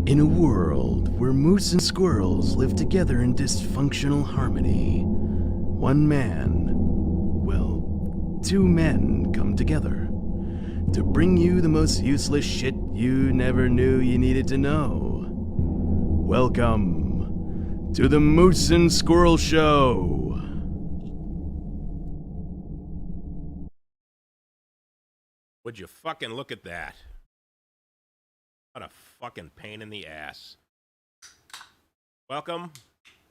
In a world where moose and squirrels live together in dysfunctional harmony, one man, well, two men come together to bring you the most useless shit you never knew you needed to know. Welcome to the Moose and Squirrel Show. Would you fucking look at that? What a fucking pain in the ass. Welcome.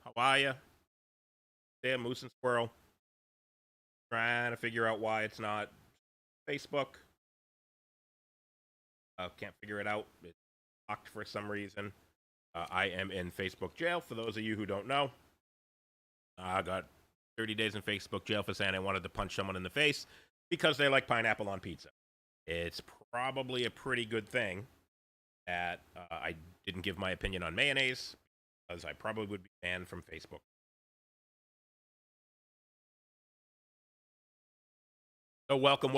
How are ya? There, Moose and Squirrel. Trying to figure out why it's not Facebook. Can't figure it out. It's locked for some reason. I am in Facebook jail, for those of you who don't know. I got 30 days in Facebook jail for saying I wanted to punch someone in the face because they like pineapple on pizza. It's probably a pretty good thing that I didn't give my opinion on mayonnaise, because I probably would be banned from Facebook. So welcome.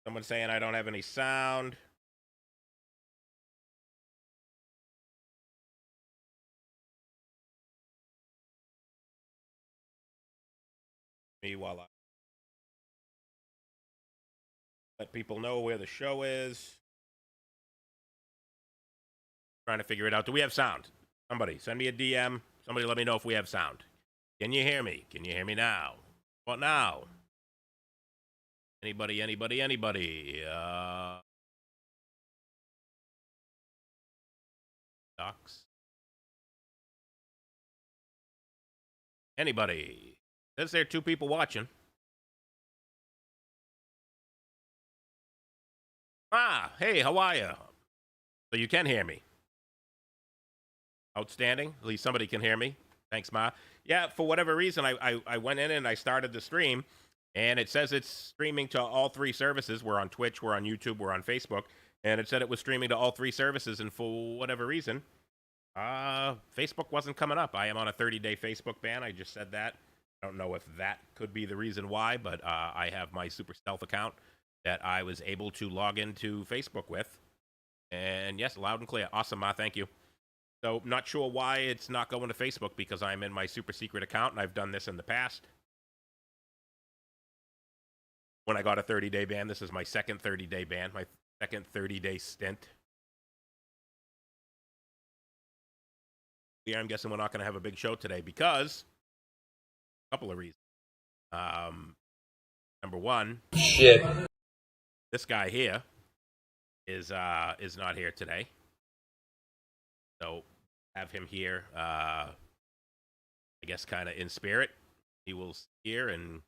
Someone's saying I don't have any sound. Me while I let people know where the show is. Trying to figure it out. Do we have sound? Somebody send me a DM. Somebody let me know if we have sound. Can you hear me? Can you hear me now? What now? Anybody? Docs? Anybody? Says there are two people watching. Hey, how are you? So you can hear me. Outstanding. At least somebody can hear me. Thanks, Ma. Yeah, for whatever reason, I went in and I started the stream, and it says it's streaming to all three services. We're on Twitch, we're on YouTube, we're on Facebook, and it said it was streaming to all three services, and for whatever reason, Facebook wasn't coming up. I am on a 30-day Facebook ban. I just said that. I don't know if that could be the reason why, but I have my Super Stealth account that I was able to log into Facebook with. And yes, loud and clear. Awesome, Ma. Thank you. So, not sure why it's not going to Facebook, because I'm in my super secret account, and I've done this in the past. When I got a 30-day ban, this is my second 30-day ban, my second 30-day stint. Yeah, I'm guessing we're not going to have a big show today because a couple of reasons. Number one, shit. This guy here is not here today. So have him here, I guess, kind of in spirit. He will here and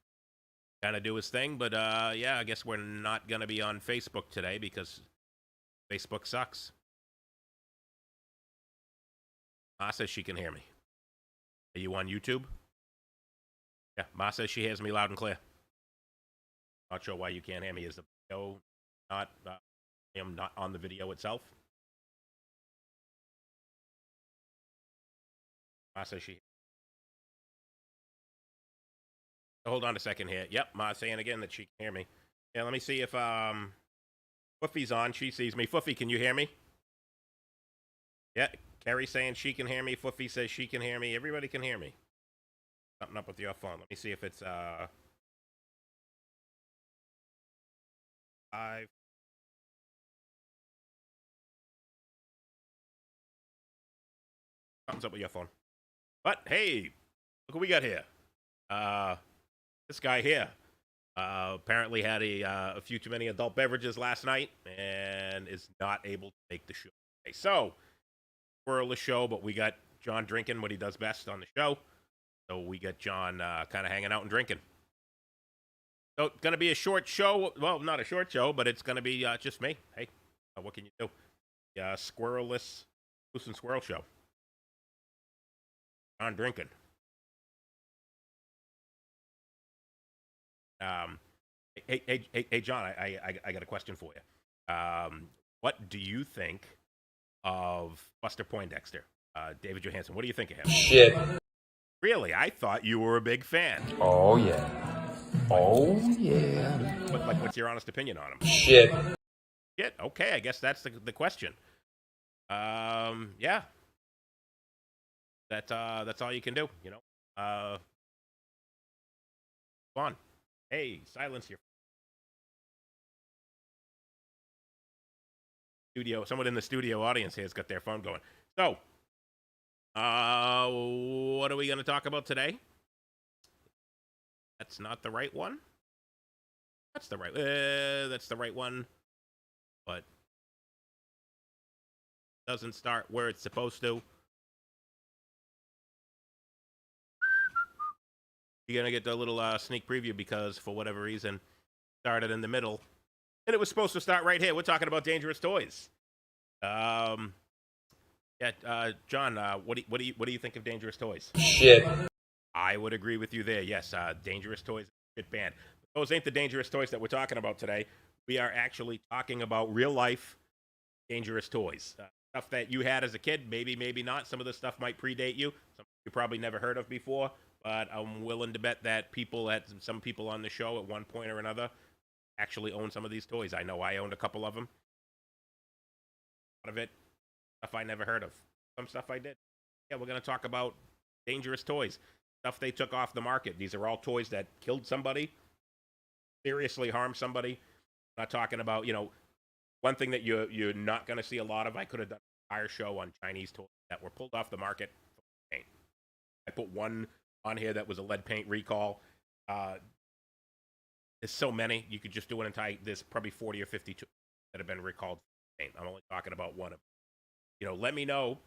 kind of do his thing. But yeah, I guess we're not going to be on Facebook today because Facebook sucks. Ma says she can hear me. Are you on YouTube? Yeah, Ma says she hears me loud and clear. Not sure why you can't hear me. Is the video not, I am not on the video itself? Ma says she. Hold on a second here. Yep, Ma's saying again that she can hear me. Yeah, let me see if Foofy's on. She sees me. Foofy, can you hear me? Yeah, Carrie's saying she can hear me. Foofy says she can hear me. Everybody can hear me. Something up with your phone. Let me see if it's live. Something's up with your phone. But hey, look what we got here. This guy here apparently had a few too many adult beverages last night and is not able to make the show today. So, we're the show, but we got John drinking what he does best on the show. So we got John kind of hanging out and drinking. So it's going to be a short show. Well, not a short show, but it's going to be just me. Hey, what can you do? Squirrelless Moose and Squirrel Show. John drinking. Hey, John, I got a question for you. What do you think of Buster Poindexter? David Johansen, what do you think of him? Shit. Really? I thought you were a big fan. Oh, yeah. Oh, yeah. What's your honest opinion on him? Shit. Shit. Okay, I guess that's the question. Yeah, that's all you can do. Go on. Hey, silence your studio. Someone in the studio audience here has got their phone going. So, what are we going to talk about today? That's not the right one. That's the right. That's the right one, but doesn't start where it's supposed to. You're gonna get the little sneak preview because for whatever reason, started in the middle, and it was supposed to start right here. We're talking about dangerous toys. Um, yeah, John, what do you think of dangerous toys? Shit. I would agree with you there. Yes, dangerous toys, shit banned. Those ain't the dangerous toys that we're talking about today. We are actually talking about real life dangerous toys. Stuff that you had as a kid, maybe not. Some of the stuff might predate you. Some you probably never heard of before. But I'm willing to bet that some people on the show at one point or another actually own some of these toys. I know I owned a couple of them. A lot of it, stuff I never heard of. Some stuff I did. Yeah, we're going to talk about dangerous toys. Stuff they took off the market. These are all toys that killed somebody, seriously harmed somebody. I'm not talking about, one thing that you're not going to see a lot of. I could have done an entire show on Chinese toys that were pulled off the market for paint. I put one on here that was a lead paint recall. There's so many. You could just do an entire. There's probably 40 or 50 that have been recalled for paint. I'm only talking about one of them. Let me know.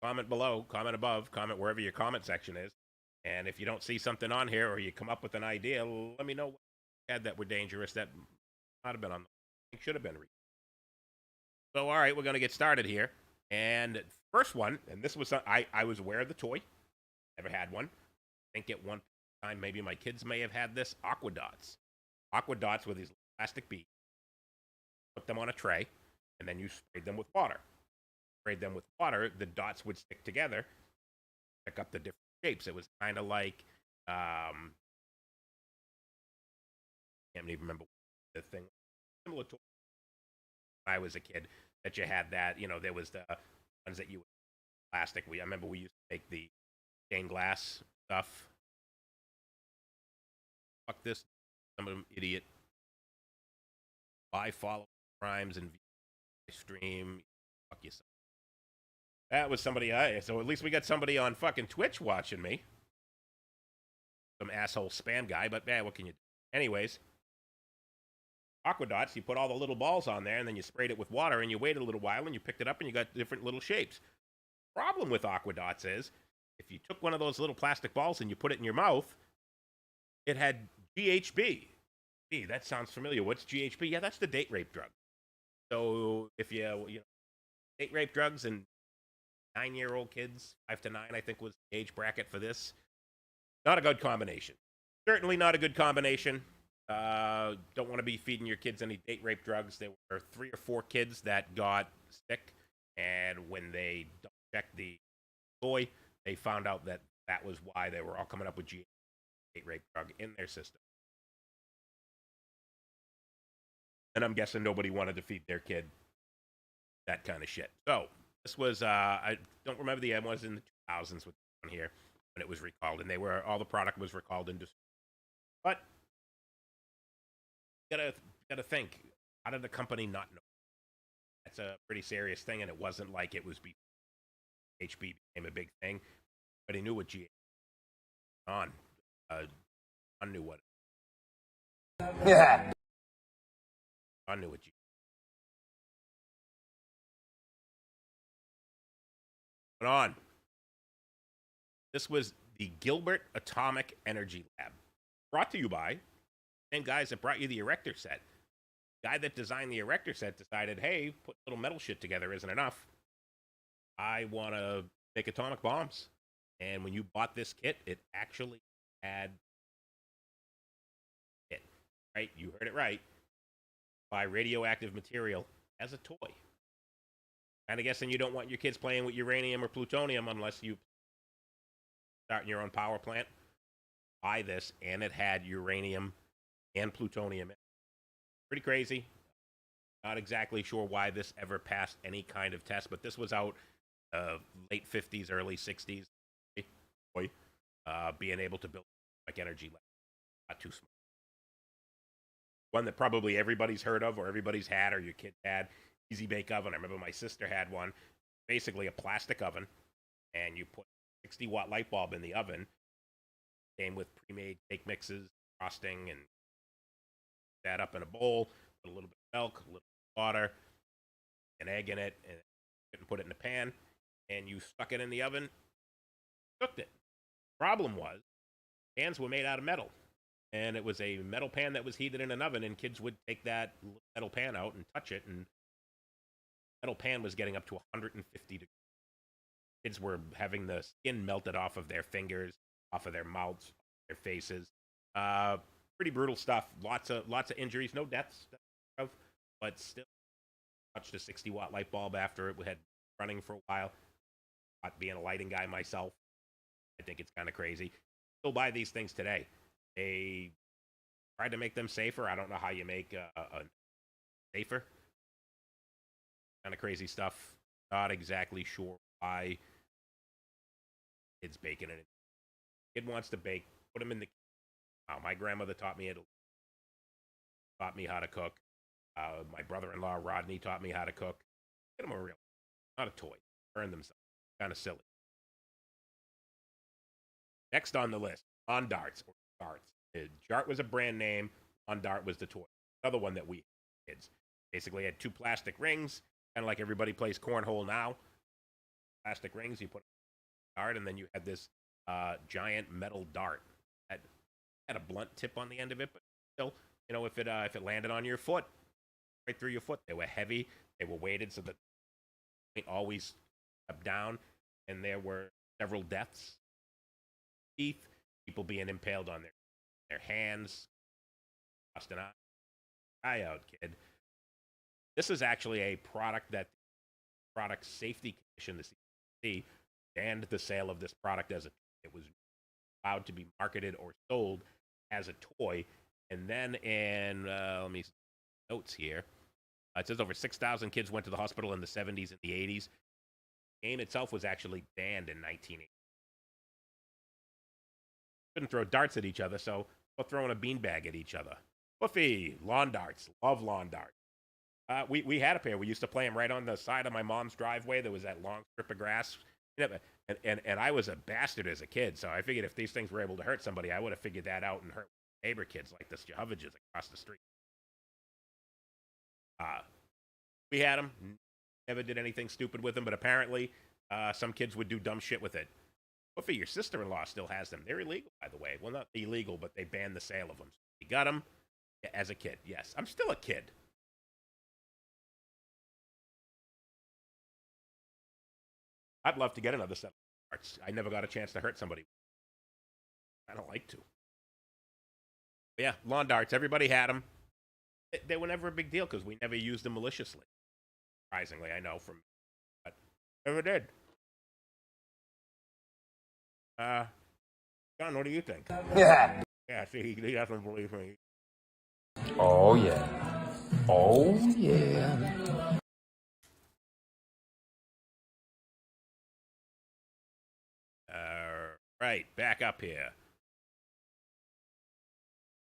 Comment below, comment above, comment wherever your comment section is. And if you don't see something on here or you come up with an idea, let me know what you had that were dangerous that might have been on the should have been. So, all right, we're going to get started here. And first one, and this was, I was aware of the toy. Never had one. I think at one time, maybe my kids may have had this. Aqua Dots. Aqua Dots were these plastic beads. Put them on a tray, and then you sprayed them with water. Sprayed them with water, the dots would stick together, pick up the different shapes. It was kind of like, can't even remember the thing. Similar to when I was a kid, that you had that, there was the ones that you plastic. I remember we used to make the stained glass stuff. Fuck this, some idiot. Buy, follow crimes and stream. Fuck yourself. That was somebody so at least we got somebody on fucking Twitch watching me. Some asshole spam guy, but what can you do? Anyways, Aqua Dots, you put all the little balls on there and then you sprayed it with water and you waited a little while and you picked it up and you got different little shapes. Problem with Aqua Dots is if you took one of those little plastic balls and you put it in your mouth, it had GHB. Gee, that sounds familiar. What's GHB? Yeah, that's the date rape drug. So if you date rape drugs and 9-year-old kids, 5 to 9, I think was the age bracket for this. Not a good combination. Certainly not a good combination. Don't want to be feeding your kids any date rape drugs. There were 3 or 4 kids that got sick, and when they checked the toy, they found out that that was why they were all coming up with date rape drug in their system. And I'm guessing nobody wanted to feed their kid that kind of shit. So this was, I don't remember the end, was in the 2000s with on here when it was recalled, and all the product was recalled in. But you gotta think, how did the company not know? That's a pretty serious thing, and it wasn't like it was HB became a big thing, but he knew what G on. I knew what. Yeah. I knew what G. Went on. This was the Gilbert Atomic Energy Lab, brought to you by the same guys that brought you the erector set. The guy that designed the erector set decided, hey, put little metal shit together isn't enough. I want to make atomic bombs. And when you bought this kit, it actually had it. Right? You heard it right. Buy radioactive material as a toy. Kind of guessing you don't want your kids playing with uranium or plutonium unless you start your own power plant. Buy this, and it had uranium and plutonium in it. Pretty crazy. Not exactly sure why this ever passed any kind of test, but this was out late 50s, early 60s. Boy, being able to build like energy, not too small. One that probably everybody's heard of, or everybody's had, or your kid had. Easy bake oven. I remember my sister had one. Basically a plastic oven, and you put 60-watt light bulb in the oven. Came with pre-made cake mixes, frosting, and that up in a bowl. Put a little bit of milk, a little bit of water, an egg in it, and put it in a pan. And you stuck it in the oven, cooked it. Problem was, pans were made out of metal, and it was a metal pan that was heated in an oven, and kids would take that metal pan out and touch it, and the metal pan was getting up to 150 degrees. Kids were having the skin melted off of their fingers, off of their mouths, their faces. Pretty brutal stuff. Lots of injuries, no deaths, but still touched a 60-watt light bulb after it had running for a while. Not being a lighting guy myself, I think it's kind of crazy. Still buy these things today. They tried to make them safer. I don't know how you make a safer. Kind of crazy stuff. Not exactly sure why kids baking it. Kid wants to bake, put them in the. My grandmother taught me how to cook. My brother-in-law Rodney taught me how to cook. Get them a real, not a toy. Earn themselves. Kind of silly. Next on the list, lawn darts or darts. Jart was a brand name. Lawn dart was the toy. Another one that we kids basically had two plastic rings, kind of like everybody plays cornhole now. Plastic rings, you put a dart, and then you had this giant metal dart that had a blunt tip on the end of it, but still, if it landed on your foot, right through your foot, they were heavy, they were weighted, so that they always up down, and there were several deaths. Teeth, people being impaled on their hands, lost an eye out, kid. This is actually a product that the Product Safety Commission, the CDC, banned the sale of this product as it was allowed to be marketed or sold as a toy. And then in let me notes here. It says over 6,000 kids went to the hospital in the 70s and the 80s. The game itself was actually banned in 1980. Couldn't throw darts at each other, so we're throwing a beanbag at each other. Woofy, lawn darts. Love lawn darts. We had a pair. We used to play them right on the side of my mom's driveway. There was that long strip of grass. And I was a bastard as a kid, so I figured if these things were able to hurt somebody, I would have figured that out and hurt neighbor kids like the Jehovages across the street. We had them. Never did anything stupid with them, but apparently some kids would do dumb shit with it. Woofy, your sister-in-law still has them. They're illegal, by the way. Well, not illegal, but they banned the sale of them. So you got them as a kid. Yes, I'm still a kid. I'd love to get another set of darts. I never got a chance to hurt somebody. I don't like to. But yeah, lawn darts. Everybody had them. They were never a big deal because we never used them maliciously. Surprisingly, I know from, but never did. John, what do you think? Yeah. Yeah, see, he doesn't believe me. Oh, yeah. Oh, yeah. Right, back up here.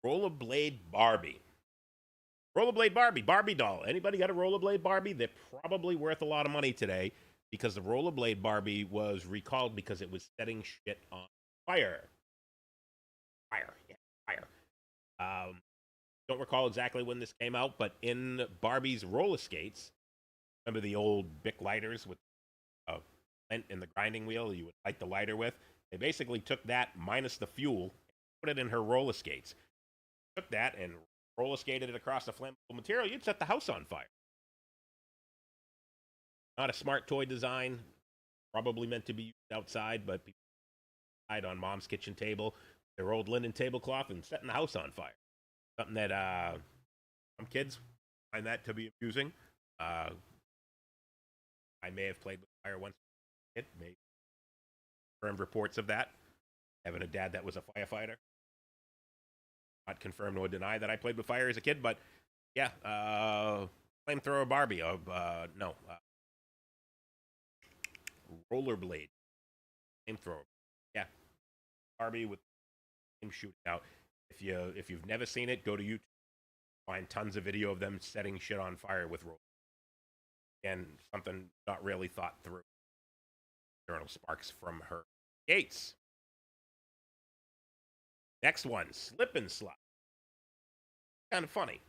Rollerblade Barbie. Rollerblade Barbie, Barbie doll. Anybody got a rollerblade Barbie? They're probably worth a lot of money today because the rollerblade Barbie was recalled because it was setting shit on fire. Fire. Don't recall exactly when this came out, but in Barbie's roller skates, remember the old Bic lighters with lint in the grinding wheel you would light the lighter with? They basically took that minus the fuel and put it in her roller skates. Took that and roller skated it across the flammable material, you'd set the house on fire. Not a smart toy design. Probably meant to be used outside, but people died on mom's kitchen table, their old linen tablecloth, and setting the house on fire. Something that some kids find that to be amusing. I may have played with fire once. It may confirmed reports of that. Having a dad that was a firefighter. Not confirm nor deny that I played with fire as a kid, but yeah, flamethrower Barbie. No, rollerblade flamethrower. Yeah, Barbie with flame shooting out. If you've never seen it, go to YouTube. Find tons of video of them setting shit on fire with roll. And something not really thought through. Eternal sparks from her gates. Next one, slip and slide. Kind of funny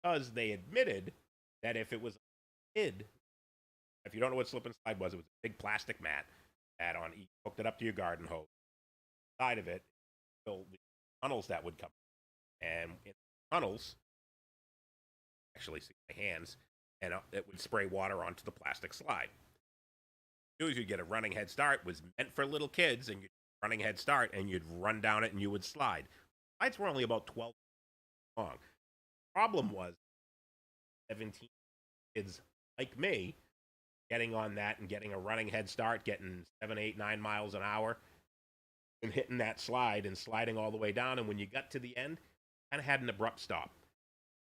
because they admitted that if it was a kid, if you don't know what slip and slide was, it was a big plastic mat that on each hooked it up to your garden hose. Side of it, filled the tunnels that would come, and in the tunnels, actually see my hands, and it would spray water onto the plastic slide. As you'd get a running head start, was meant for little kids, and you'd running head start, and you'd run down it, and you would slide. Slides were only about 12 long. Problem was 17 kids like me getting on that and getting a running head start, getting 7, 8, 9 miles an hour, and hitting that slide and sliding all the way down. And when you got to the end, kind of had an abrupt stop.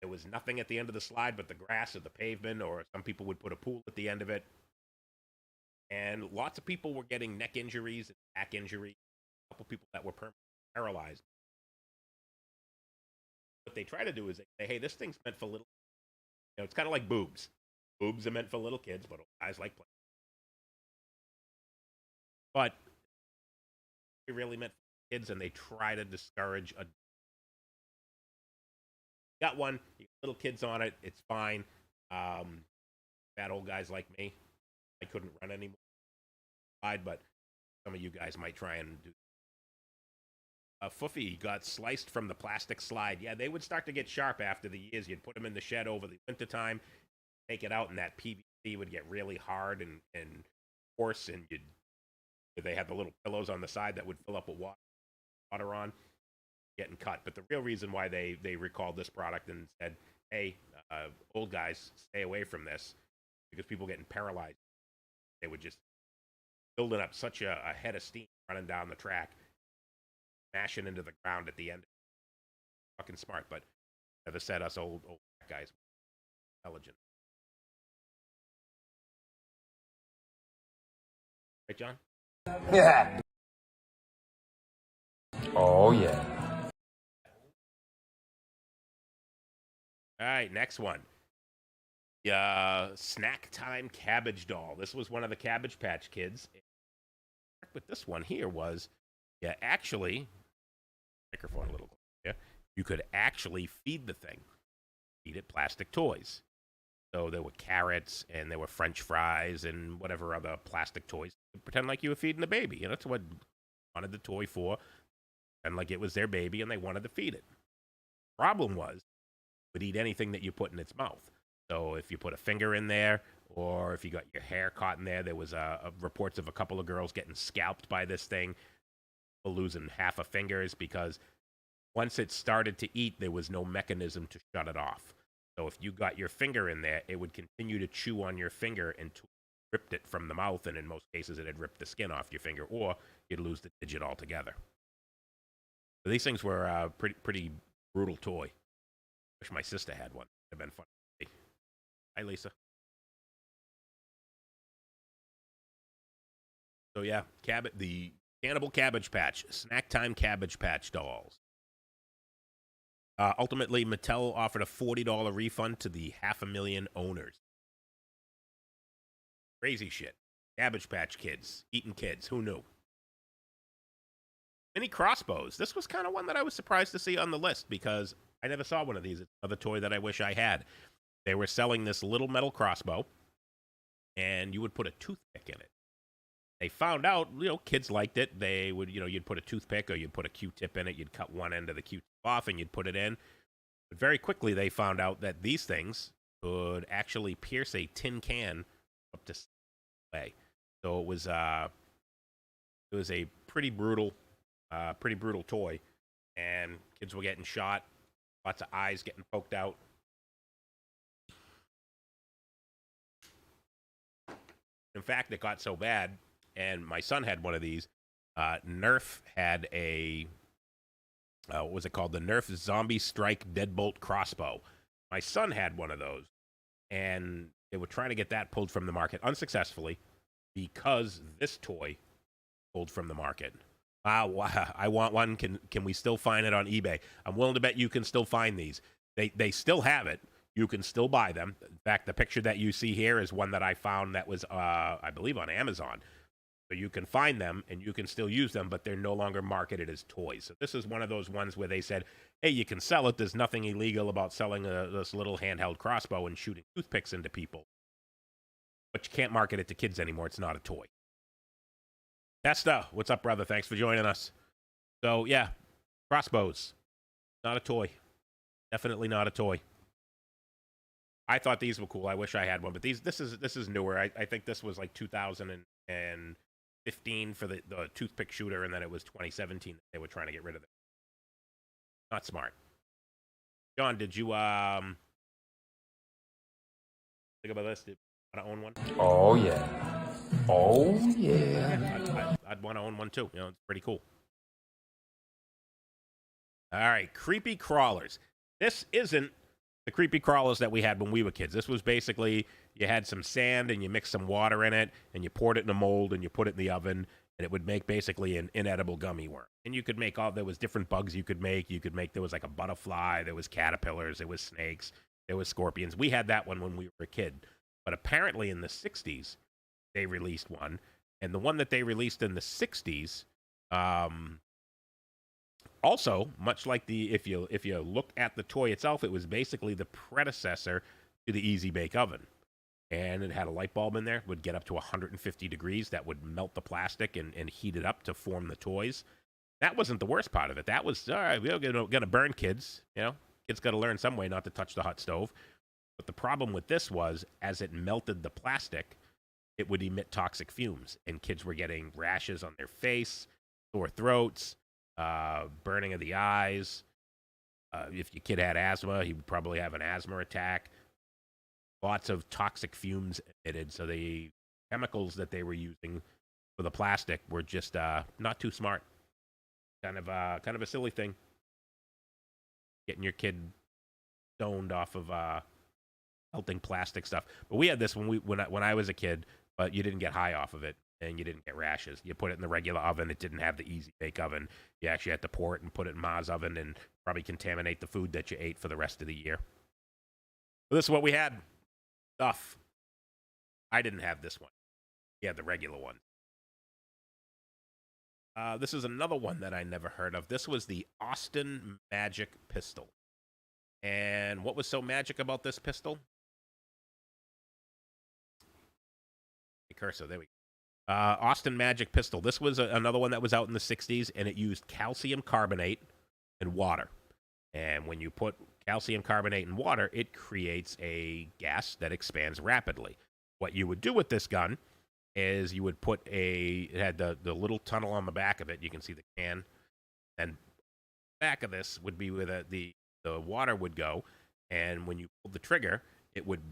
There was nothing at the end of the slide but the grass or the pavement, or some people would put a pool at the end of it. And lots of people were getting neck injuries and back injuries. A couple people that were permanently paralyzed. What they try to do is they say, hey, this thing's meant for little. You know, it's kind of like boobs. Boobs are meant for little kids, but guys like playing. But they really meant for kids, and they try to discourage a. Got one, you got little kids on it, it's fine. Bad old guys like me, I couldn't run anymore. But some of you guys might try and do. Foofy got sliced from the plastic slide. Yeah, they would start to get sharp after the years. You'd put them in the shed over the wintertime, take it out, and that PVC would get really hard and coarse, and they had the little pillows on the side that would fill up with water on, getting cut. But the real reason why they recalled this product and said, hey, old guys, stay away from this, because people getting paralyzed. They would just building up such a head of steam running down the track, smashing into the ground at the end. Fucking smart, but never said us old guys were intelligent. Right, John? Yeah. Oh, yeah. All right, next one. The snack time cabbage doll. This was one of the Cabbage Patch Kids. But this one here was, actually, microphone a little closer. You could actually feed the thing. Feed it plastic toys. So there were carrots and there were French fries and whatever other plastic toys. Pretend like you were feeding the baby. And that's what wanted the toy for. And like it was their baby and they wanted to feed it. Problem was, it would eat anything that you put in its mouth. So if you put a finger in there, or if you got your hair caught in there, there was reports of a couple of girls getting scalped by this thing, losing half a fingers, because once it started to eat, there was no mechanism to shut it off. So if you got your finger in there, it would continue to chew on your finger until it ripped it from the mouth, and in most cases, it had ripped the skin off your finger, or you'd lose the digit altogether. So these things were a pretty brutal toy. Wish my sister had one. It'd have been fun. Hi, Lisa. So yeah, the Cannibal Cabbage Patch, snack time Cabbage Patch dolls. Ultimately, Mattel offered a $40 refund to the 500,000 owners. Crazy shit. Cabbage Patch Kids, eating kids, who knew? Mini crossbows. This was kind of one that I was surprised to see on the list, because I never saw one of these. It's another toy that I wish I had. They were selling this little metal crossbow, and you would put a toothpick in it. They found out, kids liked it. They would, you'd put a toothpick or you'd put a Q-tip in it. You'd cut one end of the Q-tip off and you'd put it in. But very quickly, they found out that these things could actually pierce a tin can up to way. So it was a pretty brutal toy, and kids were getting shot. Lots of eyes getting poked out. In fact, it got so bad, and my son had one of these. Nerf had a, what was it called? The Nerf Zombie Strike Deadbolt Crossbow. My son had one of those. and they were trying to get that pulled from the market unsuccessfully because this toy pulled from the market. Wow, I want one. Can we still find it on eBay? I'm willing to bet you can still find these. They still have it. You can still buy them. In fact, the picture that you see here is one that I found that was, I believe, on Amazon. So you can find them and you can still use them, but they're no longer marketed as toys. So this is one of those ones where they said, hey, you can sell it. There's nothing illegal about selling this little handheld crossbow and shooting toothpicks into people. But you can't market it to kids anymore. It's not a toy. Testa, what's up, brother? Thanks for joining us. So, yeah, crossbows. Not a toy. Definitely not a toy. I thought these were cool. I wish I had one, but this is newer. I think this was like 2015 for the toothpick shooter, and then it was 2017 that they were trying to get rid of it. Not smart. John, did you think about this? Did you want to own one? Oh, yeah. Oh, yeah. I'd want to own one too. You know, it's pretty cool. All right, creepy crawlers. This isn't the creepy crawlers that we had when we were kids. This was basically you had some sand and you mixed some water in it and you poured it in a mold and you put it in the oven and it would make basically an inedible gummy worm. And you could make there was different bugs you could make. There was like a butterfly, there was caterpillars, there was snakes, there was scorpions. We had that one when we were a kid. But apparently in the 60s, they released one. And the one that they released in the 60s, also, much like if you look at the toy itself, it was basically the predecessor to the Easy Bake Oven. And it had a light bulb in there, would get up to 150 degrees. That would melt the plastic and heat it up to form the toys. That wasn't the worst part of it. That was, all right, we're going to burn kids. You know, kids got to learn some way not to touch the hot stove. But the problem with this was, as it melted the plastic, it would emit toxic fumes. And kids were getting rashes on their face, sore throats, burning of the eyes. If your kid had asthma, he would probably have an asthma attack. Lots of toxic fumes emitted. So the chemicals that they were using for the plastic were just not too smart. Kind of a silly thing. Getting your kid stoned off of melting plastic stuff. But we had this when I was a kid, but you didn't get high off of it. And you didn't get rashes. You put it in the regular oven. It didn't have the Easy Bake Oven. You actually had to pour it and put it in Ma's oven and probably contaminate the food that you ate for the rest of the year. So this is what we had. Stuff. I didn't have this one. Yeah, the regular one. This is another one that I never heard of. This was the Austin Magic Pistol. And what was so magic about this pistol? The cursor, there we go. Austin Magic Pistol. This was another one that was out in the 60s, and it used calcium carbonate and water. And when you put calcium carbonate in water, it creates a gas that expands rapidly. What you would do with this gun is you would put it had the little tunnel on the back of it. You can see the can. And back of this would be where the water would go. And when you pulled the trigger, it would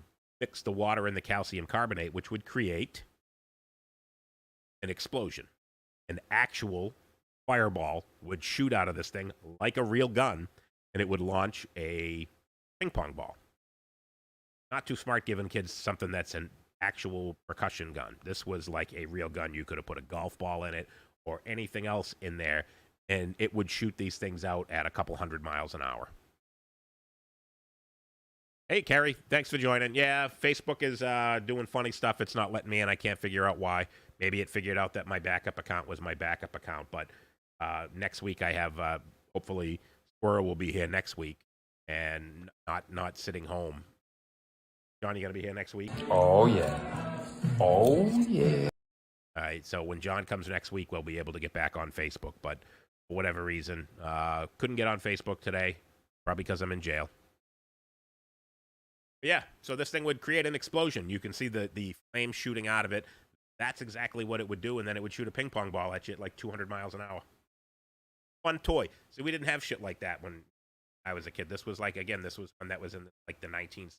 mix the water and the calcium carbonate, which would create an explosion. An actual fireball would shoot out of this thing like a real gun, and it would launch a ping pong ball. Not too smart giving kids something that's an actual percussion gun. This was like a real gun. You could have put a golf ball in it or anything else in there, and it would shoot these things out at a couple 100 miles an hour. Hey, Kerry, thanks for joining. Yeah, Facebook is doing funny stuff. It's not letting me in. I can't figure out why. Maybe it figured out that my backup account was my backup account. But next week I have, hopefully, Squirrel will be here next week and not sitting home. John, you going to be here next week? Oh, yeah. Oh, yeah. All right, so when John comes next week, we'll be able to get back on Facebook. But for whatever reason, couldn't get on Facebook today, probably because I'm in jail. Yeah, so this thing would create an explosion. You can see the flame shooting out of it. That's exactly what it would do, and then it would shoot a ping pong ball at you at like 200 miles an hour. Fun toy. See, we didn't have shit like that when I was a kid. This was like, again, this was one that was in like the 19s.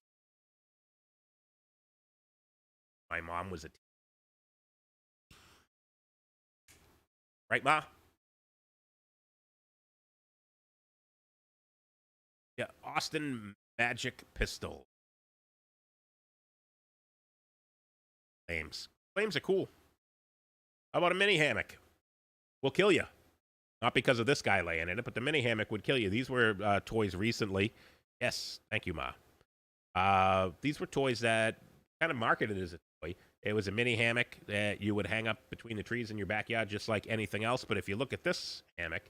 My mom was a right, Ma? Yeah, Austin Magic Pistol. Flames. Flames are cool. How about a mini hammock? Will kill you. Not because of this guy laying in it, but the mini hammock would kill you. These were toys recently. Yes, thank you, Ma. These were toys that kind of marketed as a toy. It was a mini hammock that you would hang up between the trees in your backyard just like anything else. But if you look at this hammock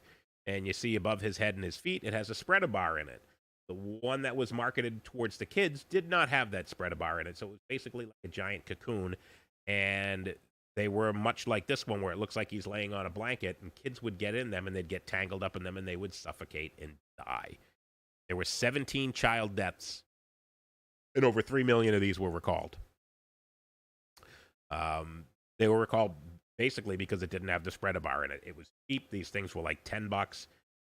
and you see above his head and his feet, it has a spreader bar in it. The one that was marketed towards the kids did not have that spreader bar in it. So it was basically like a giant cocoon. And they were much like this one where it looks like he's laying on a blanket, and kids would get in them and they'd get tangled up in them and they would suffocate and die. There were 17 child deaths, and over 3 million of these were recalled. They were recalled basically because it didn't have the spreader bar in it. It was cheap. These things were like $10.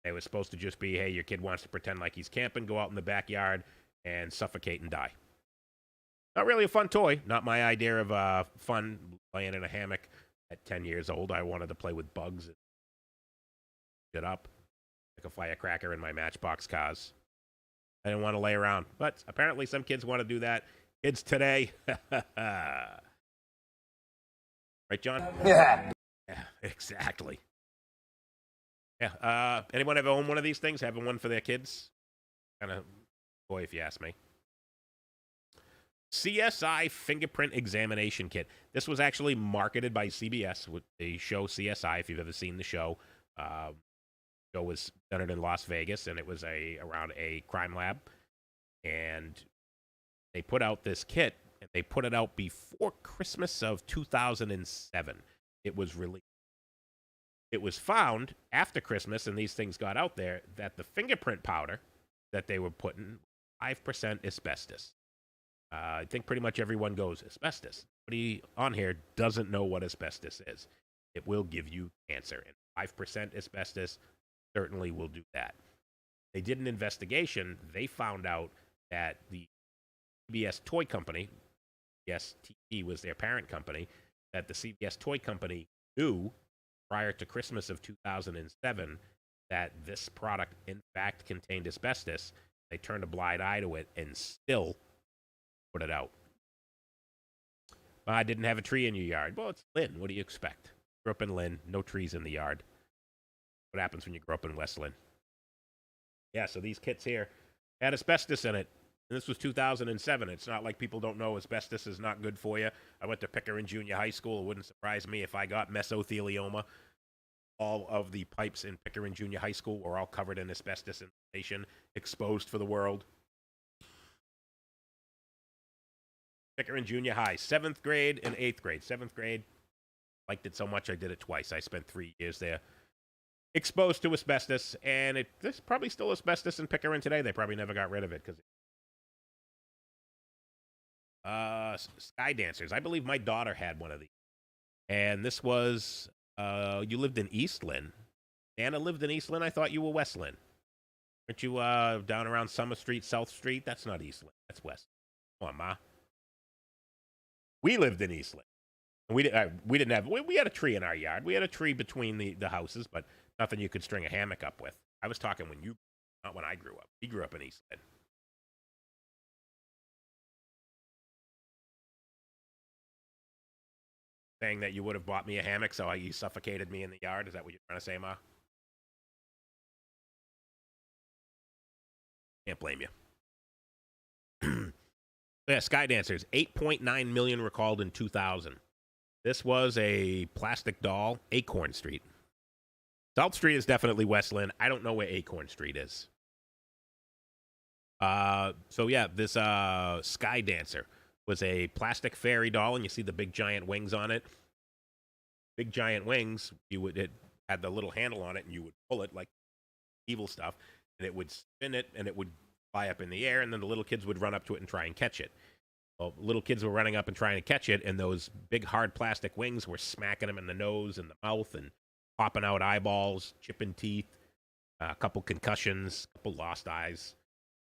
They were supposed to just be, hey, your kid wants to pretend like he's camping, go out in the backyard and suffocate and die. Not really a fun toy. Not my idea of fun laying in a hammock at 10 years old. I wanted to play with bugs and shit up like a firecracker in my Matchbox cars. I didn't want to lay around. But apparently some kids want to do that. Kids today. Right, John? Yeah. Yeah, exactly. Yeah. Anyone ever own one of these things? Having one for their kids? Kind of toy, if you ask me. CSI Fingerprint Examination Kit. This was actually marketed by CBS with the show CSI, if you've ever seen the show. The show was centered in Las Vegas, and it was around a crime lab. And they put out this kit, and they put it out before Christmas of 2007. It was released. It was found after Christmas, and these things got out there, that the fingerprint powder that they were putting, 5% asbestos. I think pretty much everyone goes, asbestos. Nobody on here doesn't know what asbestos is. It will give you cancer, and 5% asbestos certainly will do that. They did an investigation. They found out that the CBS toy company, CBS was their parent company, that the CBS toy company knew prior to Christmas of 2007 that this product in fact contained asbestos. They turned a blind eye to it and still put it out. I didn't have a tree in your yard. Well, it's Lynn. What do you expect? Grew up in Lynn, no trees in the yard. What happens when you grow up in West Lynn? Yeah, so these kits here had asbestos in it. And this was 2007. It's not like people don't know asbestos is not good for you. I went to Pickering Junior High School. It wouldn't surprise me if I got mesothelioma. All of the pipes in Pickering Junior High School were all covered in asbestos insulation, exposed for the world. Pickering Junior High, 7th grade and 8th grade. 7th grade, liked it so much I did it twice. I spent 3 years there. Exposed to asbestos, and there's probably still asbestos in Pickering today. They probably never got rid of it because Sky Dancers. I believe my daughter had one of these. And this was, you lived in East Lynn. Anna lived in East Lynn. I thought you were West Lynn. Aren't you down around Summer Street, South Street? That's not East Lynn. That's West. Come on, Ma. We lived in East Lynn. And we didn't have, we had a tree in our yard. We had a tree between the houses, but nothing you could string a hammock up with. I was talking not when I grew up. We grew up in East Lynn. Saying that you would have bought me a hammock, so you suffocated me in the yard. Is that what you're trying to say, Ma? Can't blame you. Yeah, Sky Dancers, 8.9 million recalled in 2000. This was a plastic doll, Acorn Street. South Street is definitely West Lynn. I don't know where Acorn Street is. So yeah, this Sky Dancer was a plastic fairy doll, and you see the big giant wings on it. Big giant wings, it had the little handle on it, and you would pull it like evil stuff, and it would spin it, and it would fly up in the air, and then the little kids would run up to it and try and catch it. Well, little kids were running up and trying to catch it, and those big hard plastic wings were smacking them in the nose and the mouth and popping out eyeballs, chipping teeth, a couple concussions, a couple lost eyes.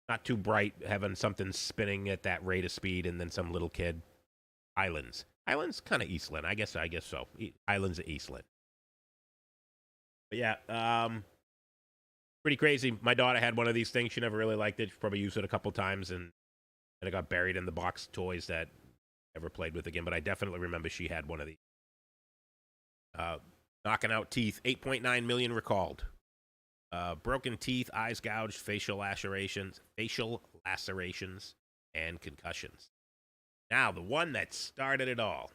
Not too bright, having something spinning at that rate of speed, and then some little kid. Islands. Islands, kind of East Lynn. I guess so. Islands of East Lynn. But yeah, pretty crazy. My daughter had one of these things. She never really liked it. She probably used it a couple times, and it got buried in the box of toys that ever played with again, but I definitely remember she had one of these. Knocking out teeth, 8.9 million recalled. Broken teeth, eyes gouged, facial lacerations, and concussions. Now, the one that started it all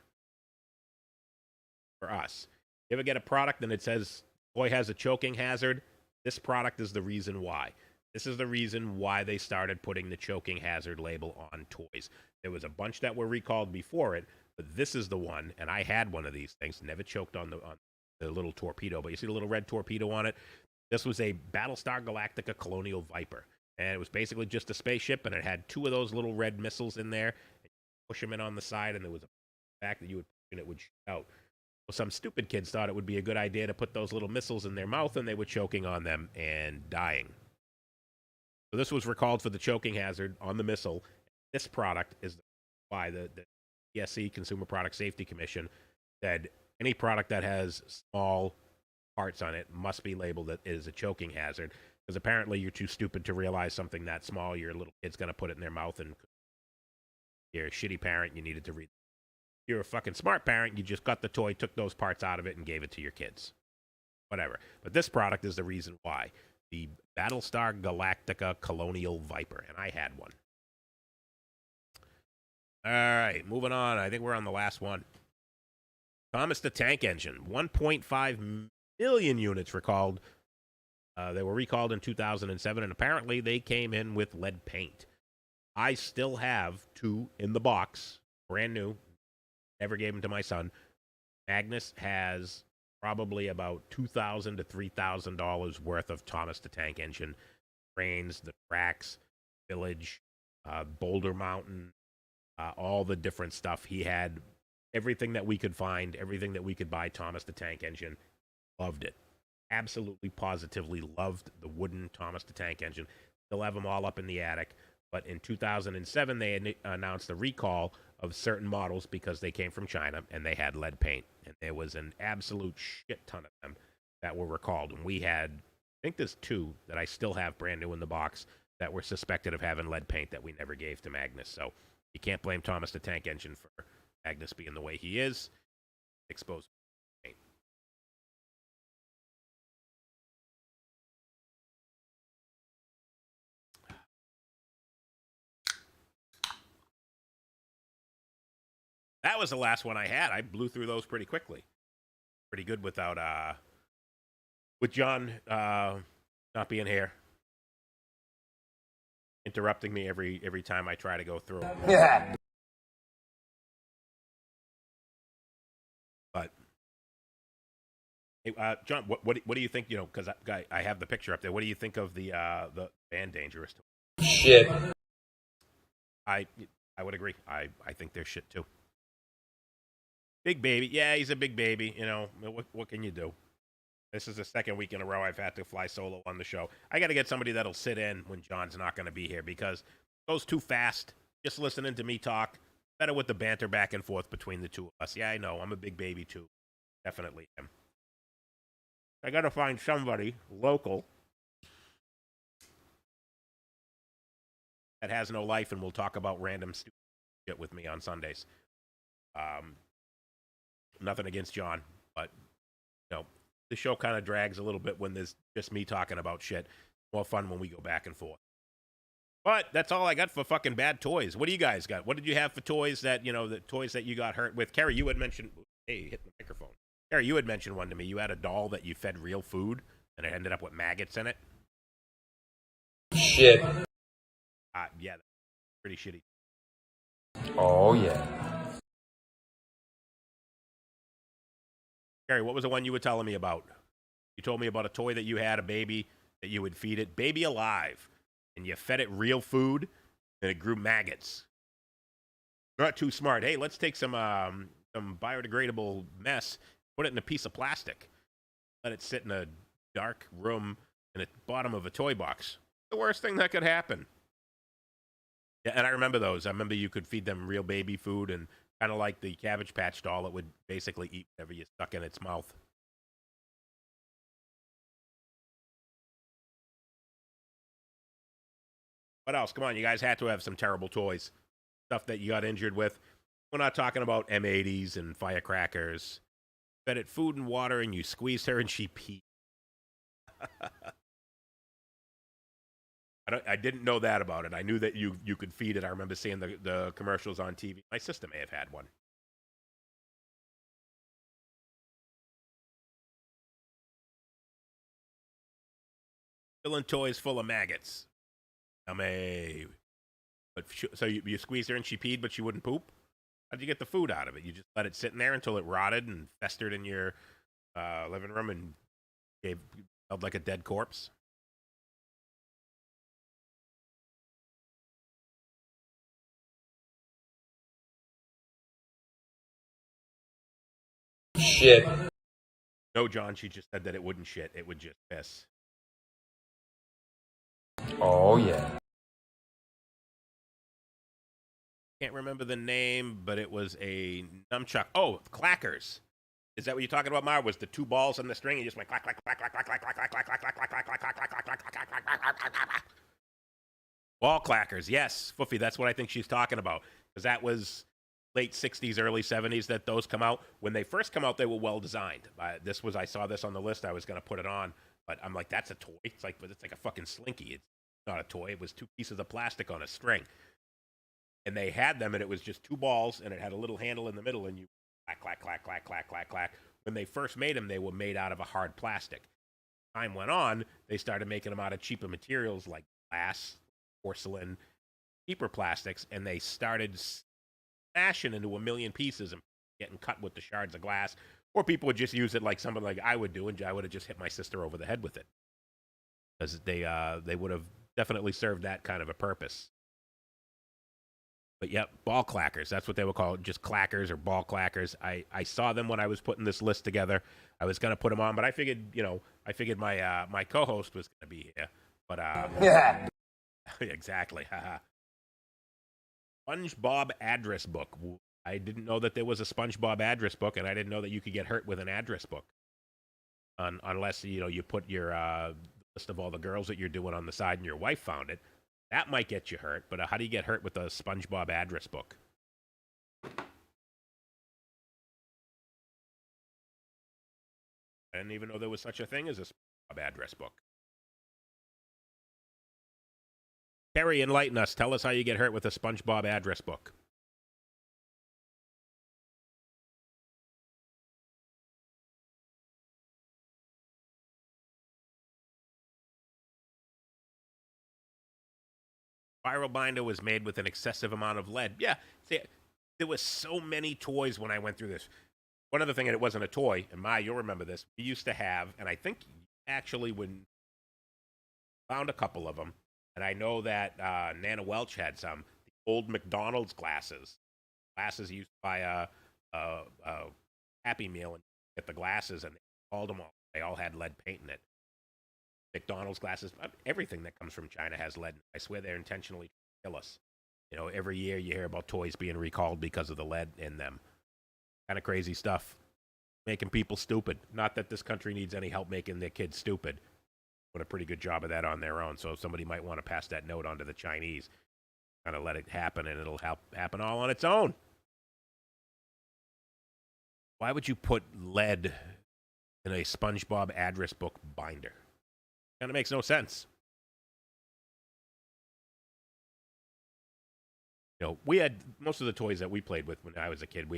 for us. You ever get a product and it says, boy has a choking hazard? This product is the reason why. This is the reason why they started putting the choking hazard label on toys. There was a bunch that were recalled before it, but this is the one, and I had one of these things, never choked on the little torpedo, but you see the little red torpedo on it? This was a Battlestar Galactica Colonial Viper, and it was basically just a spaceship, and it had 2 of those little red missiles in there. And you push them in on the side, and there was a back that you would push, and it would shoot out. Well, some stupid kids thought it would be a good idea to put those little missiles in their mouth, and they were choking on them and dying. So this was recalled for the choking hazard on the missile. This product is why the PSC, Consumer Product Safety Commission, said any product that has small parts on it must be labeled that it is a choking hazard, because apparently you're too stupid to realize something that small, your little kid's going to put it in their mouth, and you're a shitty parent, you needed to read. You're a fucking smart parent, you just got the toy, took those parts out of it, and gave it to your kids. Whatever. But this product is the reason why. The Battlestar Galactica Colonial Viper, and I had one. All right, moving on. I think we're on the last one. Thomas the Tank Engine, 1.5 million units recalled. They were recalled in 2007, and apparently they came in with lead paint. I still have 2 in the box, brand new. Never gave them to my son. Magnus has probably about $2,000 to $3,000 worth of Thomas the Tank Engine. Trains, the tracks, village, Boulder Mountain, all the different stuff. He had everything that we could find, everything that we could buy Thomas the Tank Engine. Loved it. Absolutely, positively loved the wooden Thomas the Tank Engine. Still have them all up in the attic. But in 2007, they announced a recall of certain models because they came from China and they had lead paint. And there was an absolute shit ton of them that were recalled. And we had, I think there's 2 that I still have brand new in the box that were suspected of having lead paint that we never gave to Magnus. So you can't blame Thomas the Tank Engine for Magnus being the way he is. Exposed paint. That was the last one I had. I blew through those pretty quickly. Pretty good without with John not being here, interrupting me every time I try to go through. Yeah. But hey, John, what do you think? You know, because I have the picture up there. What do you think of the band Dangerous? Shit. I would agree. I think they're shit too. Big baby. Yeah, he's a big baby. You know, what can you do? This is the second week in a row I've had to fly solo on the show. I got to get somebody that'll sit in when John's not going to be here, because it goes too fast just listening to me talk. Better with the banter back and forth between the two of us. Yeah, I know. I'm a big baby too. Definitely am. I got to find somebody local that has no life and will talk about random stupid shit with me on Sundays. Nothing against John, but you know, the show kind of drags a little bit when there's just me talking about shit. More fun when we go back and forth. But that's all I got for fucking bad toys. What do you guys got? What did you have for toys that, you know, the toys that you got hurt with? Carrie, you had mentioned, hey, hit the microphone. Carrie, you had mentioned one to me. You had a doll that you fed real food and it ended up with maggots in it. Shit. Yeah, that's pretty shitty. Oh, yeah. Carrie, what was the one you were telling me about? You told me about a toy that you had, a baby, that you would feed it, baby alive, and you fed it real food, and it grew maggots. You're not too smart. Hey, let's take some biodegradable mess, put it in a piece of plastic, let it sit in a dark room in the bottom of a toy box. The worst thing that could happen. Yeah, and I remember those. I remember you could feed them real baby food, and kind of like the Cabbage Patch doll, it would basically eat whatever you stuck in its mouth. What else? Come on, you guys had to have some terrible toys. Stuff that you got injured with. We're not talking about M80s and firecrackers. Fed it food and water, and you squeezed her, and she peed. I didn't know that about it. I knew that you could feed it. I remember seeing the commercials on TV. My sister may have had one. Filling toys full of maggots. Yummy. But so you squeezed her and she peed, but she wouldn't poop? How'd you get the food out of it? You just let it sit in there until it rotted and festered in your living room and felt like a dead corpse? Shit. No, John, she just said that it wouldn't shit. It would just piss. Oh, yeah. Can't remember the name, but it was a nunchuck. Oh, clackers. Is that what you're talking about, Mar? Was the two balls on the string and you just went clack, clack, clack, clack, clack, clack, clack, clack, clack, clack, clack, clack, clack, clack, clack, clack, clack, clack, clack, clack. Ball clackers, yes. Foofy, that's what I think she's talking about. Because that was late 60s, early 70s that those come out. When they first come out, they were well designed. I saw this on the list. I was going to put it on. But I'm like, that's a toy. It's like a fucking slinky. It's not a toy. It was two pieces of plastic on a string. And they had them, and it was just two balls, and it had a little handle in the middle, and you clack, clack, clack, clack, clack, clack, clack. When they first made them, they were made out of a hard plastic. Time went on, they started making them out of cheaper materials like glass, porcelain, cheaper plastics, and they started smashing into a million pieces and getting cut with the shards of glass. Or people would just use it like something like I would do, and I would have just hit my sister over the head with it. Because they would have definitely served that kind of a purpose. But yep, ball clackers. That's what they were called, just clackers or ball clackers. I saw them when I was putting this list together. I was going to put them on, but I figured my my co-host was going to be here. But Yeah. exactly. SpongeBob address book. I didn't know that there was a SpongeBob address book, and I didn't know that you could get hurt with an address book. Unless you put your list of all the girls that you're doing on the side, and your wife found it. That might get you hurt, but how do you get hurt with a SpongeBob address book? I didn't even know there was such a thing as a SpongeBob address book. Terry, enlighten us. Tell us how you get hurt with a SpongeBob address book. Spiral binder was made with an excessive amount of lead. Yeah, see, there was so many toys when I went through this. One other thing, and it wasn't a toy, and you'll remember this. We used to have, and I think actually when found a couple of them, and I know that Nana Welch had some, the old McDonald's glasses. Glasses you used to buy a Happy Meal and get the glasses, and they called them all. They all had lead paint in it. McDonald's glasses, everything that comes from China has lead. I swear they're intentionally trying to kill us. Every year you hear about toys being recalled because of the lead in them. Kind of crazy stuff. Making people stupid. Not that this country needs any help making their kids stupid. Doing a pretty good job of that on their own. So somebody might want to pass that note on to the Chinese. Kind of let it happen, and it'll happen all on its own. Why would you put lead in a SpongeBob address book binder? Kind of makes no sense. We had most of the toys that we played with when I was a kid.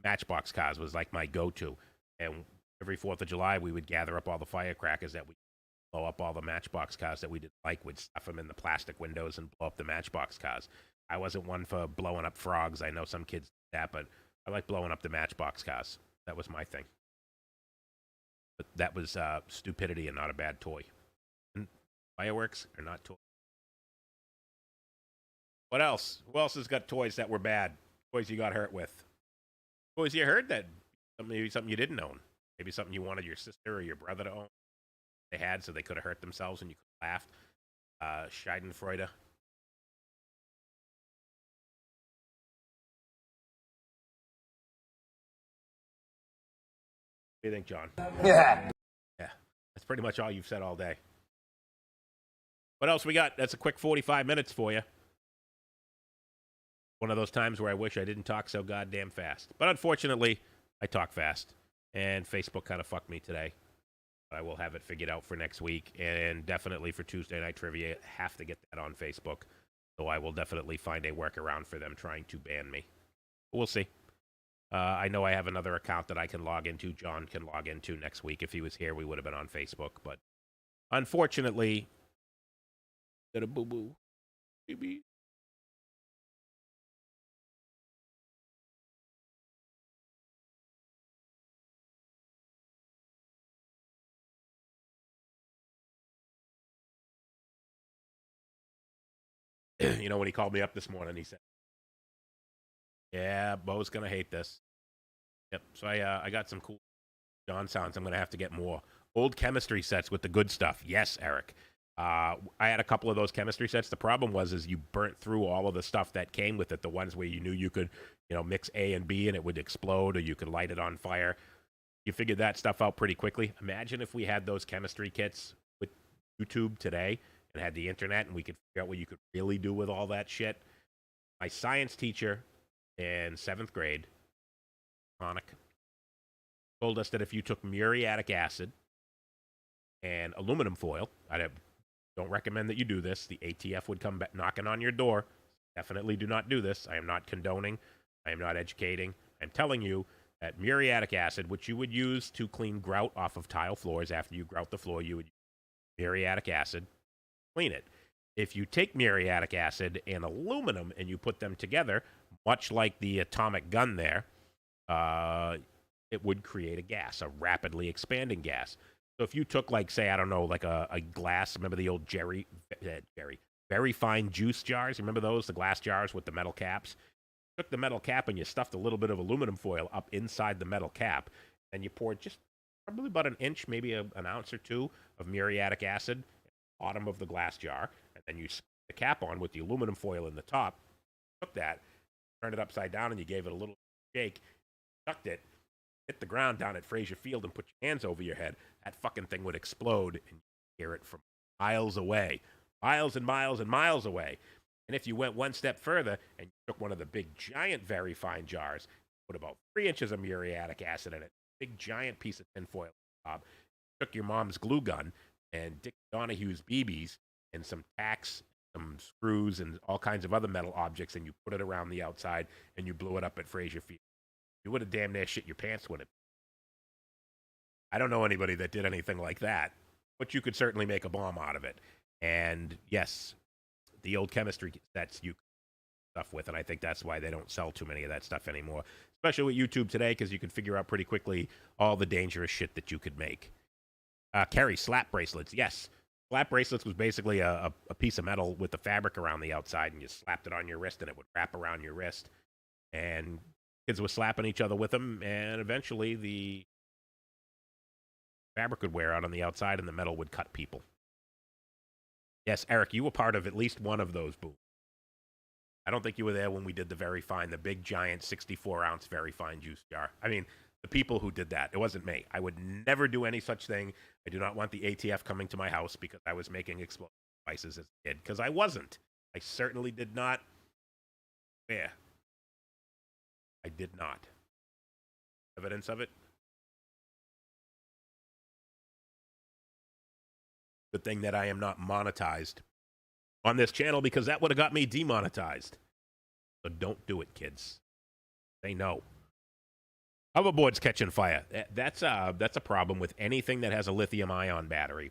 Matchbox cars was like my go-to. And every 4th of July, we would gather up all the firecrackers that we blow up all the Matchbox cars that we didn't like. We'd stuff them in the plastic windows and blow up the Matchbox cars. I wasn't one for blowing up frogs. I know some kids do that, but I like blowing up the Matchbox cars. That was my thing. But that was stupidity and not a bad toy. And fireworks are not toys. What else? Who else has got toys that were bad? Toys you got hurt with? Toys you heard that maybe something you didn't own. Maybe something you wanted your sister or your brother to own. They had, so they could have hurt themselves and you could have laughed. Schadenfreude. What do you think, John? Yeah. Yeah. That's pretty much all you've said all day. What else we got? That's a quick 45 minutes for you. one of those times where I wish I didn't talk so goddamn fast. But unfortunately, I talk fast. And Facebook kind of fucked me today. I will have it figured out for next week. And definitely for Tuesday Night Trivia, have to get that on Facebook. So I will definitely find a workaround for them trying to ban me. We'll see. I know I have another account that I can log into. John can log into next week. If he was here, we would have been on Facebook. But unfortunately, did a boo-boo. Baby. You know, when he called me up this morning, he said, yeah, Bo's going to hate this. Yep. So I got some cool John sounds. I'm going to have to get more old chemistry sets with the good stuff. Yes, Eric. I had a couple of those chemistry sets. The problem was you burnt through all of the stuff that came with it. The ones where you knew you could, mix A and B and it would explode, or you could light it on fire. You figured that stuff out pretty quickly. Imagine if we had those chemistry kits with YouTube today and had the internet and we could figure out what you could really do with all that shit. My science teacher in 7th grade, Monica, told us that if you took muriatic acid and aluminum foil, I don't recommend that you do this. The ATF would come back knocking on your door. Definitely do not do this. I am not condoning. I am not educating. I'm telling you that muriatic acid, which you would use to clean grout off of tile floors after you grout the floor, you would use muriatic acid, clean it. If you take muriatic acid and aluminum and you put them together, much like the atomic gun there, it would create a gas, a rapidly expanding gas. So if you took, like, say, I don't know, like a glass, remember the old very fine juice jars? Remember those, the glass jars with the metal caps? You took the metal cap and you stuffed a little bit of aluminum foil up inside the metal cap, and you poured just probably about an inch, maybe an ounce or two of muriatic acid at the bottom of the glass jar, and then you screwed the cap on with the aluminum foil in the top, took that, turned it upside down, and you gave it a little shake, sucked it, hit the ground down at Fraser Field and put your hands over your head, that fucking thing would explode and you hear it from miles away, miles and miles and miles away. And if you went one step further and you took one of the big giant very fine jars, put about 3 inches of muriatic acid in it, big giant piece of tinfoil on top, took your mom's glue gun and Dick Donahue's BBs and some tacks, some screws and all kinds of other metal objects, and you put it around the outside and you blew it up at Fraser Field. You would have damn near shit your pants with it. I don't know anybody that did anything like that, but you could certainly make a bomb out of it. And yes, the old chemistry sets you stuff with, and I think that's why they don't sell too many of that stuff anymore, especially with YouTube today, because you can figure out pretty quickly all the dangerous shit that you could make. Kerry, slap bracelets. Yes, slap bracelets was basically a piece of metal with the fabric around the outside, and you slapped it on your wrist, and it would wrap around your wrist. And kids were slapping each other with them, and eventually the fabric would wear out on the outside, and the metal would cut people. Yes, Eric, you were part of at least one of those booms. I don't think you were there when we did the big giant 64-ounce very fine juice jar. I mean, the people who did that, it wasn't me. I would never do any such thing. I do not want the ATF coming to my house because I was making explosive devices as a kid, because I wasn't. I certainly did not. Yeah. I did not. Evidence of it? Good thing that I am not monetized on this channel, because that would have got me demonetized. So don't do it, kids. Say no. Hoverboard's catching fire. That's a problem with anything that has a lithium-ion battery.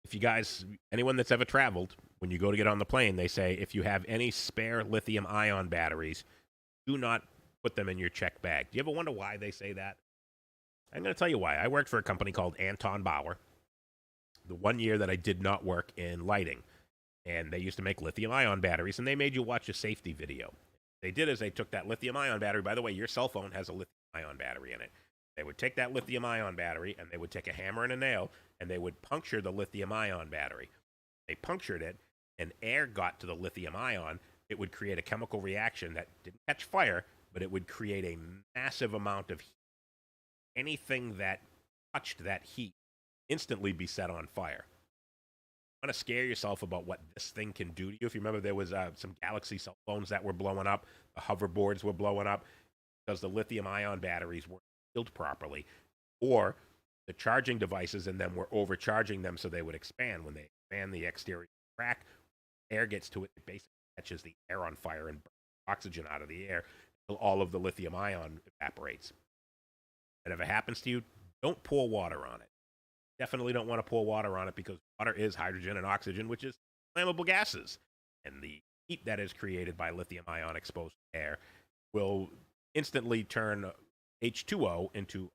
If you guys, anyone that's ever traveled, when you go to get on the plane, they say if you have any spare lithium-ion batteries, do not put them in your check bag. Do you ever wonder why they say that? I'm going to tell you why. I worked for a company called Anton Bauer the 1 year that I did not work in lighting. And they used to make lithium-ion batteries, and they made you watch a safety video. They did is they took that lithium-ion battery. By the way, your cell phone has a lithium-ion battery in it. They would take that lithium-ion battery, and they would take a hammer and a nail, and they would puncture the lithium-ion battery. They punctured it, and air got to the lithium-ion. It would create a chemical reaction that didn't catch fire, but it would create a massive amount of heat. Anything that touched that heat instantly be set on fire. want to scare yourself about what this thing can do to you. If you remember, there was some Galaxy cell phones that were blowing up. The hoverboards were blowing up because the lithium-ion batteries weren't sealed properly, or the charging devices in them were overcharging them, so they would expand. When they expand, the exterior crack, air gets to it, it basically catches the air on fire and burns oxygen out of the air until all of the lithium-ion evaporates. And if it happens to you, don't pour water on it. Definitely don't want to pour water on it, because water is hydrogen and oxygen, which is flammable gases. And the heat that is created by lithium-ion exposed air will instantly turn H2O into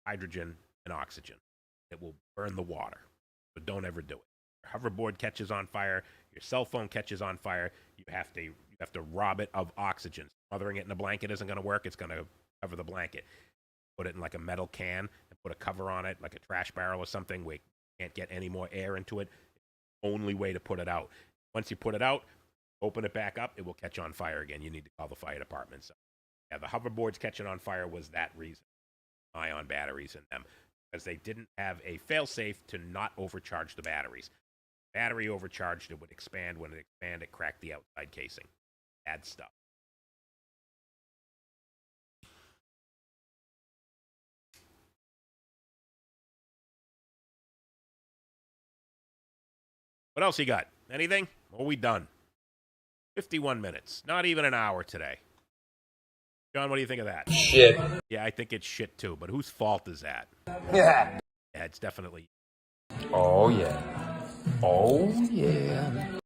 hydrogen and oxygen. It will burn the water. So don't ever do it. Your hoverboard catches on fire, your cell phone catches on fire, you have to rob it of oxygen. Smothering it in a blanket isn't going to work. It's going to cover the blanket. Put it in like a metal can and put a cover on it, like a trash barrel or something, where you can't get any more air into it. Only way to put it out. Once you put it out, open it back up, it will catch on fire again. You need to call the fire department. So, yeah, the hoverboards catching on fire was that reason. Ion batteries in them, because they didn't have a fail-safe to not overcharge the batteries. Battery overcharged, it would expand. When it expanded, it cracked the outside casing. Bad stuff. What else you got? Anything? Or are we done? 51 minutes. Not even an hour today. John, what do you think of that? Shit. Yeah, I think it's shit too, but whose fault is that? Yeah. Yeah, it's definitely. Oh, yeah. Oh, yeah.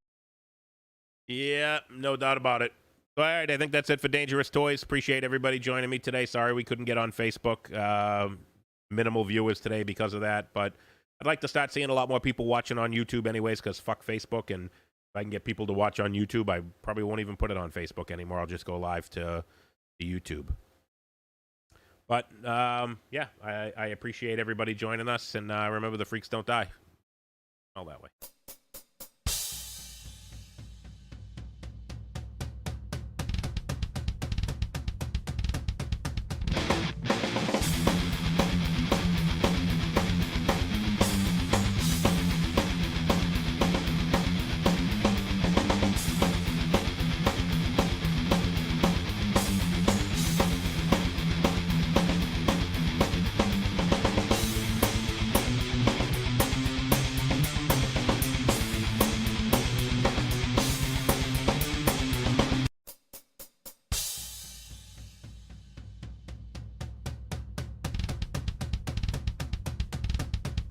Yeah, no doubt about it. All right, I think that's it for Dangerous Toys. Appreciate everybody joining me today. Sorry we couldn't get on Facebook. Minimal viewers today because of that, but I'd like to start seeing a lot more people watching on YouTube anyways, because fuck Facebook, and if I can get people to watch on YouTube, I probably won't even put it on Facebook anymore. I'll just go live to YouTube. But, yeah, I appreciate everybody joining us, and remember, the freaks don't die. All that way.